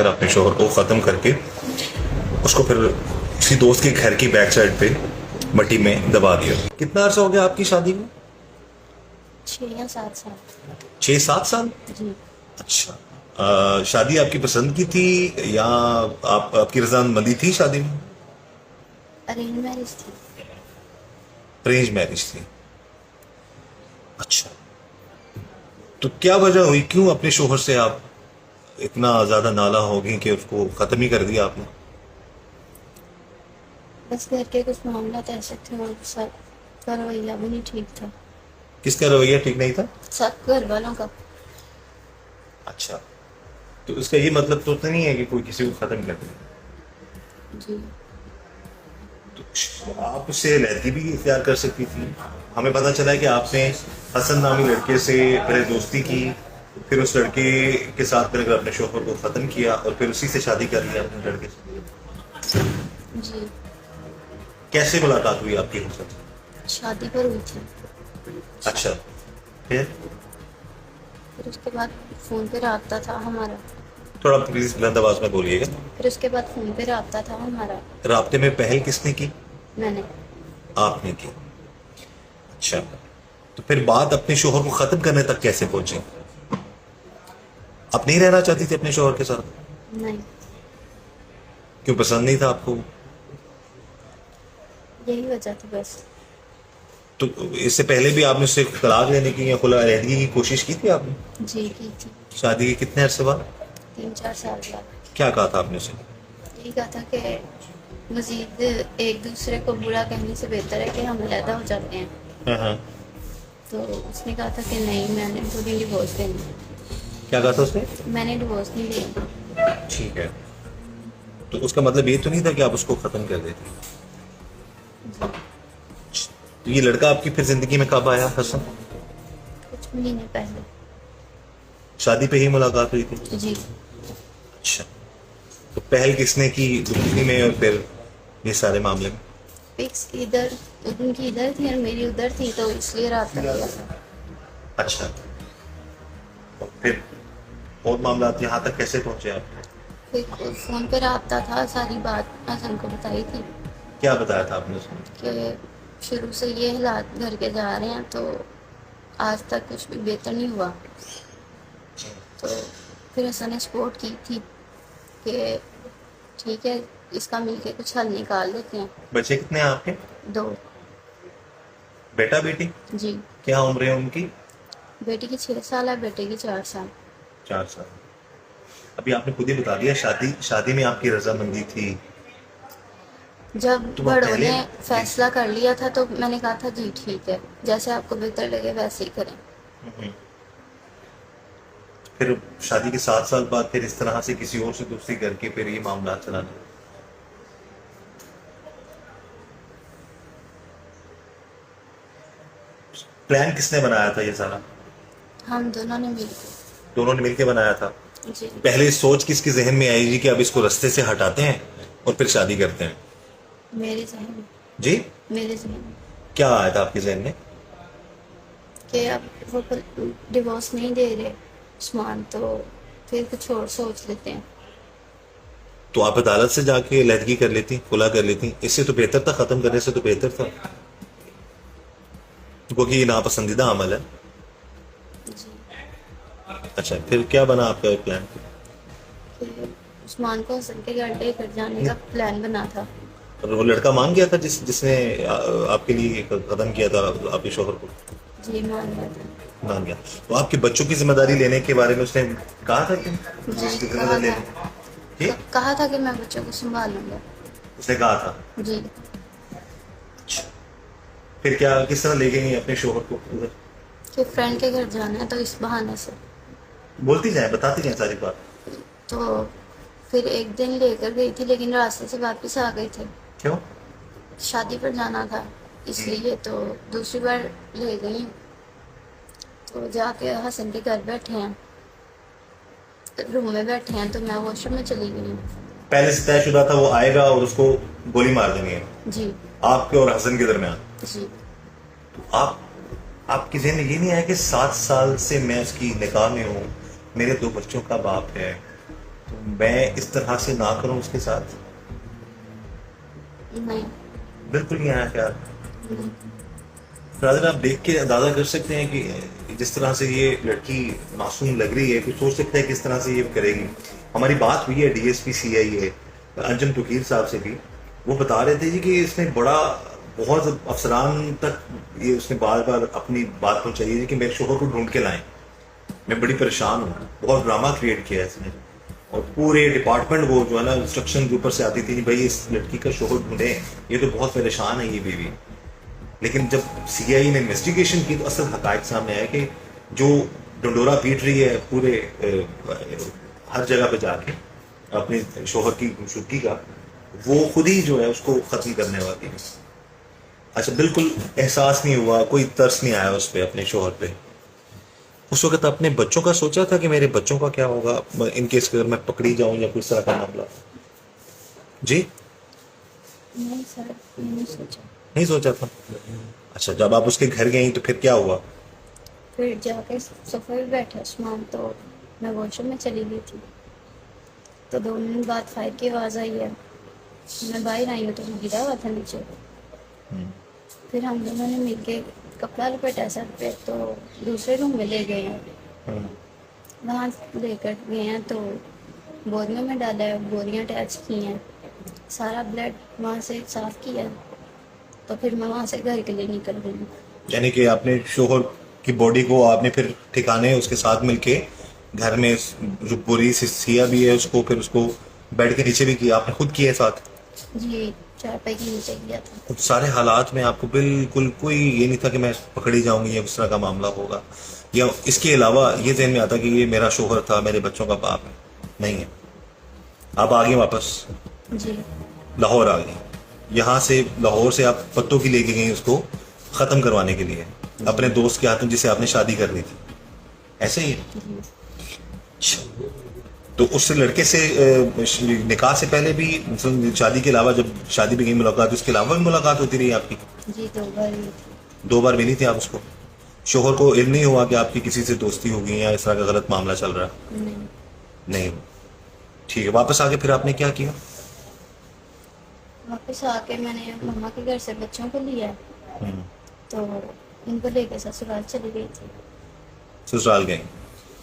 कर अपने शोहर को ख़त्म करके उसको फिर किसी दोस्त के घर की बैक साइड पे मट्टी में दबा दिया। कितना अर्सा हो गया आपकी शादी में? 6 या 7 साल। 6-7 साल? जी। अच्छा। शादी आपकी पसंद की थी या आपकी रजामंदी थी शादी में? अरेंज मैरिज थी। अरेंज मैरिज थी। अच्छा, तो क्या वजह हुई, क्यों अपने शोहर से आप इतना ज्यादा नाला हो गई कि उसको खत्म ही कर दिया आपने? बस घर के कुछ मामला ऐसे थे और सब का रवैया भी नहीं ठीक था। किसका रवैया ठीक नहीं था? सब घर वालों का। अच्छा, तो इसका ये मतलब तो नहीं है कि कोई किसी को खत्म कर दे। जी। तो आप उससे लड़की भी इख्तियार कर सकती थी। हमें पता चला है कि आपने हसन नामी लड़के से पहले दोस्ती की, फिर उस लड़के के साथ फिर अपने शोहर को खत्म किया और फिर उसी से शादी कर लिया अपने लड़के से। जी। कैसे मुलाकात हुई आपकी उनसे? शादी पर हुई थी। अच्छा, फिर उसके बाद फोन पे रब्ता था हमारा। थोड़ा प्लीज बुलंद आवाज में बोलिएगा। फिर उसके बाद फोन पे रब्ता था हमारा। राब्ते में पहल किसने की? मैंने। आपने की। अच्छा, तो फिर बात अपने शोहर को खत्म करने तक कैसे पहुंची? आप नहीं रहना चाहती थी अपने शोहर के साथ? नहीं, क्यों, पसंद नहीं था आपको? यही वजह थी बस। तो इससे पहले भी आपने उससे तलाक लेने की या खुला रहने की कोशिश की थी आपने? जी की थी। शादी के कितने अरसे बाद? 3-4 साल बाद। क्या कहा था आपने उसे? यही कहा था कि मजीद एक दूसरे को बुरा कहने से बेहतर है कि हम अलहदा हो जाते हैं। हाँ हाँ। तो उसने कहा था कि नहीं, मैंने खुद डिवोर्स देना। क्या कहा था उसने? मैंने डिवोर्स नहीं दिया। ठीक है, तो उसका मतलब ये तो नहीं था कि आप उसको खत्म कर देते? तो ये लड़का आपकी फिर जिंदगी में कब आया हसन? कुछ महीने पहले। शादी पे ही मुलाकात हुई थी? जी। अच्छा, तो पहल किसने की दोस्ती में और फिर ये सारे मामले में? फिक्स इधर, उनकी इधर थी और मेरी उधर थी, तो इसलिए रब्ता किया था। अच्छा, तो फिर और मामला यहाँ तक कैसे पहुंचे आप? फिर फोन पे रब्ता था, सारी बात हसन को बताई थी क्या बताया था आपने उसको? कि शुरू से ये हालात घर के जा रहे हैं, तो आज तक कुछ भी बेहतर नहीं हुआ। तो फिर हसन ने सपोर्ट की थी कि ठीक है, इसका मिलके कुछ हल निकाल लेते हैं। बच्चे कितने हैं आपके? 2। बेटा बेटी? जी। क्या उम्र है उनकी? बेटी की 6 साल है, बेटे की 4 साल। 4 साल। अभी आपने खुद ही बता दिया शादी में आपकी रजामंदी थी। जब तो बड़ों पहले ने फैसला कर लिया था तो मैंने कहा था जी ठीक है, जैसे आपको बेहतर लगे वैसे ही करें। फिर शादी के 7 साल बाद फिर इस तरह से किसी और से दोस्ती करके फिर ये मामला चला। प्लान किसने बनाया था ये सारा? हम दोनों ने मिलकर। दोनों ने मिलकर बनाया था? जी। पहले सोच किसके जहन में आई जी कि अब इसको रास्ते से हटाते हैं और फिर शादी करते हैं? मेरे जहन में। जी? मेरे जहन में क्या आया था आपके जहन में? कि अब वो डिवोर्स नहीं दे रहे उस्मान, तो फिर कुछ और सोच लेते हैं। तो आप अदालत से जाके लहदगी कर लेती, खुला कर लेती, इससे तो बेहतर था, खत्म करने से तो बेहतर था, क्योंकि ये नापसंदीदा अमल है। जी। अच्छा, फिर क्या बना आपका प्लान? फिर उस्मान को हसन के घर लेकर जाने का प्लान बना था। और वो लड़का मान गया था जिसने आपके लिए कदम किया था आपके शोहर को? जी, मान गया था। मान गया। तो आपके बच्चों की जिम्मेदारी लेने के बारे में उसने कहा था कि जी, उसकी कहा जिम्मेदारी था। लेने? कहा था कि मैं बच्चों को संभालूंगा। उसने कहा था? जी। फिर क्या, किस तरह ले गई अपने शोहर को उधर? कि फ्रेंड के घर जाना है तो इस बहाने से। बोलती जाए, बताती जाए सारी बात। तो फिर एक दिन लेकर गई थी, लेकिन रास्ते से वापस आ गए थे। क्यों? शादी पर जाना था इसलिए। तो दूसरी बार ले गई, तो जाके हसन के घर बैठे हैं, रूम में बैठे हैं, तो मैं वॉशरूम में चली गई। पहले से तयशुदा था वो आएगा और उसको गोली मार देनी है जी। आपके और हसन के दरमियान? जी। आपके जहन में ये नहीं आया कि 7 साल से मैं उसकी निकाह में हूँ, मेरे 2 बच्चों का बाप है, तो मैं इस तरह से ना करूं उसके साथ? नहीं। बिल्कुल नहीं आया ख्याल। नहीं। राजन, आप देख के अंदाजा कर सकते हैं कि जिस तरह से ये लड़की मासूम लग रही है, कुछ सोच सकते हैं किस तरह से ये करेगी। हमारी बात हुई है डीएसपी सीआईए अंजुम तोकीर साहब से भी। वो बता रहे थे जी कि इसने बहुत अफसरान तक ये उसने बार बार अपनी बात पहुंचाई है कि मेरे शोहर को ढूंढ के लाएं, मैं बड़ी परेशान हूँ। बहुत ड्रामा क्रिएट किया है इसने, और पूरे डिपार्टमेंट वो जो है ना इंस्ट्रक्शन के ऊपर से आती थी कि भाई इस लड़की का शोहर ढूंढे, ये तो बहुत परेशान है ये बीवी। लेकिन जब सीआईए ने इन्वेस्टिगेशन की तो असल हकायक सामने आया कि जो डंडोरा पीट रही है पूरे हर जगह पे जाके अपने शोहर की गुमशुदगी का, वो खुद ही जो है उसको खत्म करने वाली है। अच्छा, बिल्कुल एहसास नहीं हुआ, कोई तरस नहीं आया उस पर, अपने शोहर पे? उस वक्त अपने बच्चों का सोचा था कि मेरे बच्चों का क्या होगा इन केस अगर मैं पकड़ी जाऊं या कुछ तरह का मामला? जी नहीं सर, मैंने सोचा। नहीं सोचा था। अच्छा, जब आप उसके घर गई तो फिर क्या हुआ? फिर जाके सोफे पे बैठा उस्मान, तो मैं वॉशरूम में चली गई थी। तो 2 मिनट बाद फायर की आवाज़ आई है। मैं बाहर आई हूँ तो वो गिरा हुआ था नीचे। फिर हम दोनों ने मिलके कपड़ा लपेटा सर पे, तो दूसरे रूम में ले गए हैं। वहाँ लेकर गए हैं तो बोरियों में डाला है, बोरियाँ अटैच की हैं, सारा ब्लड वहाँ से साफ किया। तो फिर मैं वहाँ से घर के लिए निकल गई हूँ। यानी कि आपने शोहर की बॉडी को आपने फिर ठिकाने उसके साथ मिलके घर में जो पूरी सिया भी है उसको, फिर उसको बेड के नीचे भी किया आपने, खुद किया साथ? जी, चारपाई के नीचे किया था। उन सारे हालात में आपको बिल्कुल कोई ये नहीं था कि मैं पकड़ी जाऊंगी या उस तरह का मामला होगा, या इसके अलावा ये जहन में आता कि ये मेरा शोहर था, मेरे बच्चों का बाप है? नहीं है। आप आ गए वापस जी। लाहौर आ गई। यहाँ से लाहौर से आप पत्तों की लेके गई उसको ख़त्म करवाने के लिए अपने दोस्त के हाथों जिसे आपने शादी करनी थी, ऐसे ही है? अच्छा। तो उस लड़के से निकाह से पहले भी, मतलब शादी के अलावा जब शादी पे गई मुलाकात, उसके अलावा भी मुलाकात होती रही आपकी? जी, 2 बार हुई थी। 2 बार मिली थी आप उसको? शोहर को इल्म नहीं हुआ कि आपकी किसी से दोस्ती होगी या इस तरह का गलत मामला चल रहा है? नहीं। नहीं। ठीक है, वापस आके फिर आपने क्या किया? वापस आके मैंने मम्मा के घर से बच्चों को लिया, तो उनको लेके ससुराल चली गई थी। ससुराल गए।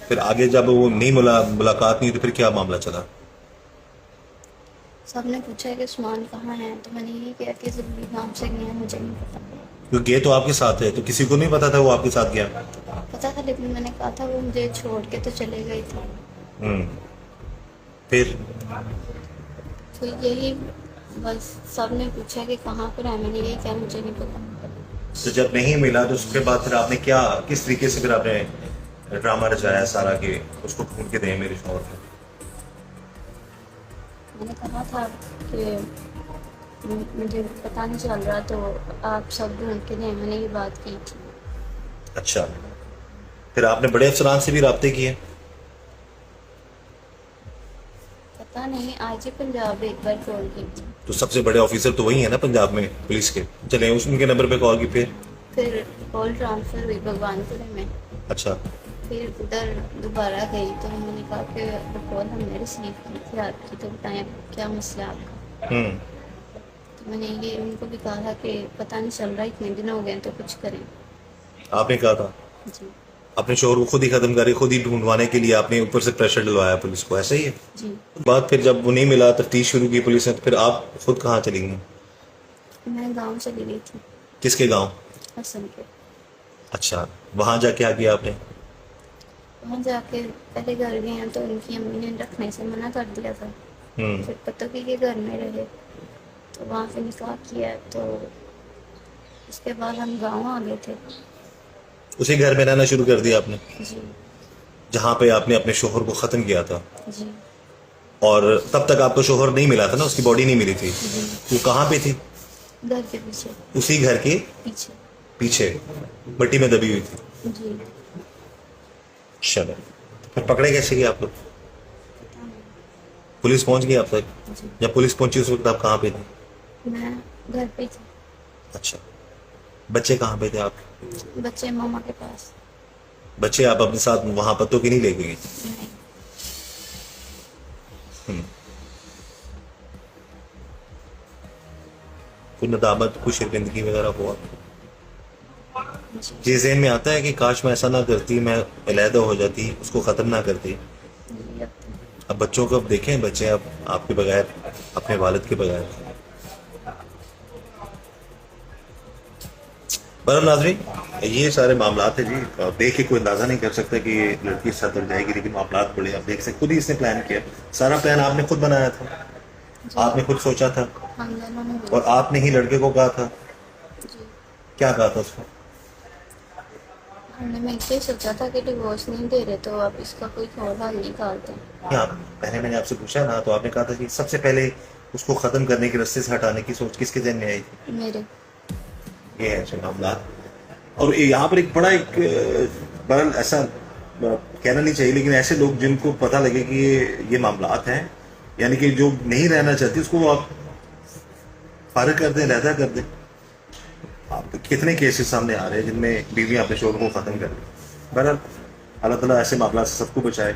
फिर आगे जब वो नहीं मुलाकात नहीं, तो फिर क्या मामला चला? सबने पूछा कि उस्मान कहाँ है, तो मैंने यही कहा कि ज़रूरी काम से गए हैं, मुझे नहीं पता। तो गए तो आपके साथ है, तो किसी को नहीं पता था वो आपके साथ गया? पता था, लेकिन मैंने कहा था वो मुझे छोड़ के तो चले गए थे। फिर तो यही बस सबने पूछा कि कहाँ पर है, मैंने यही कहा मुझे नहीं पता। तो जब नहीं मिला तो उसके बाद फिर आपने क्या, किस तरीके से फिर आपने ड्रामा रचाया सारा कि उसको ढूंढ के दें मेरे शोहर को? मैंने कहा था कि मुझे पता नहीं चल रहा, तो आप सब ढूंढ के दें, मैंने ये बात की थी। अच्छा, फिर आपने बड़े अफसरान से भी राब्ते किए? पता नहीं, आज ही पंजाब एक बार कॉल की थी। तो सबसे बड़े ऑफिसर तो वही है ना पंजाब में पुलिस के, चले उनके नंबर पे कॉल की? फिर कॉल ट्रांसफ़र हुई भगवानपुर में। अच्छा। फिर उधर दोबारा गई तो उन्होंने कहा कि कॉल हमने रिसीव की थी आपकी, तो बताएं क्या मसला आपका। तो मैंने ये उनको भी कहा था कि पता नहीं चल रहा, इतने दिन हो गए तो कुछ करें। आपने कहा था जी। अपने शोहर को खुद ही खत्म करे, खुद ही ढूंढवाने के लिए आपने ऊपर से प्रेशर डलवाया पुलिस को, ऐसा ही है? जी। बात फिर जब वो नहीं मिला, तफ्तीश शुरू की पुलिस ने, तो फिर आप खुद कहाँ चली गई? मैं गांव चली गई थी, किसके गांव? हसन के। अच्छा, वहां जाके क्या किया आपने? वहाँ जाके पहले घर गए हैं तो उनकी अम्मी ने रखने से मना कर दिया था। फिर पतोकी के घर में रहे, तो वहाँ से निकाह किया, तो उसके बाद हम गाँव आ गए थे। उसी घर में रहना शुरू कर दिया आपने जी। जहाँ पे आपने अपने शोहर को खत्म किया था? जी। और तब तक आपको शोहर नहीं मिला था ना, उसकी बॉडी नहीं मिली थी? जी। वो कहाँ पे थी? घर के पीछे। उसी घर के पीछे। पीछे मट्टी में दबी हुई थी? जी। चलो, फिर पकड़े कैसे गए आप लोग? पता नहीं। पुलिस पहुंच गई आप तक? जी। जब पुलिस पहुंची उस वक्त आप कहाँ पे थे? मैं घर पे थी। अच्छा, बच्चे कहाँ पे थे आप? बच्चे मामा के पास। बच्चे आप अपने साथ वहां पत्तों की नहीं ले गई? नहीं। कोई नदामत, कोई शर्मिंदगी वगैरह हुआ? जी ये ज़हन में आता है कि काश मैं ऐसा ना करती, मैं अलहदा हो जाती, उसको ख़त्म ना करती? जी, अब बच्चों को अब देखें, बच्चे अब आपके बगैर, अपने वालिद के बगैर। बहरहाल नाज़रीन, ये सारे मामलात हैं जी। देख के कोई अंदाज़ा नहीं कर सकता कि ये लड़की साथ बढ़ जाएगी, लेकिन मामलात बड़े, आप देख सकते, खुद ही इसने प्लान किया। सारा प्लान आपने खुद बनाया था, जी आपने खुद सोचा था, हम दोनों ने और आपने ही लड़के को कहा था। जी क्या कहा था उसको? हमने मिलकर सोचा था कि डिवोर्स नहीं दे रहे तो आप इसका कोई और हल निकालते हैं। क्या पहले मैंने आपसे पूछा ना, तो आपने कहा था कि सबसे पहले उसको ख़त्म करने के रास्ते से हटाने की सोच किसके जहन में आई थी? मेरे ये है जो मामला। और यहाँ पर एक बड़ा बहरहाल ऐसा कहना नहीं चाहिए, लेकिन ऐसे लोग जिनको पता लगे कि ये मामलात हैं, यानी कि जो नहीं रहना चाहती उसको आप फारिग कर दें, अलहदा कर दें। आप कितने केसेस सामने आ रहे हैं जिनमें बीवी अपने शोहर को ख़त्म कर दी। बहरहाल अल्लाह ताला ऐसे मामला से सबको बचाए।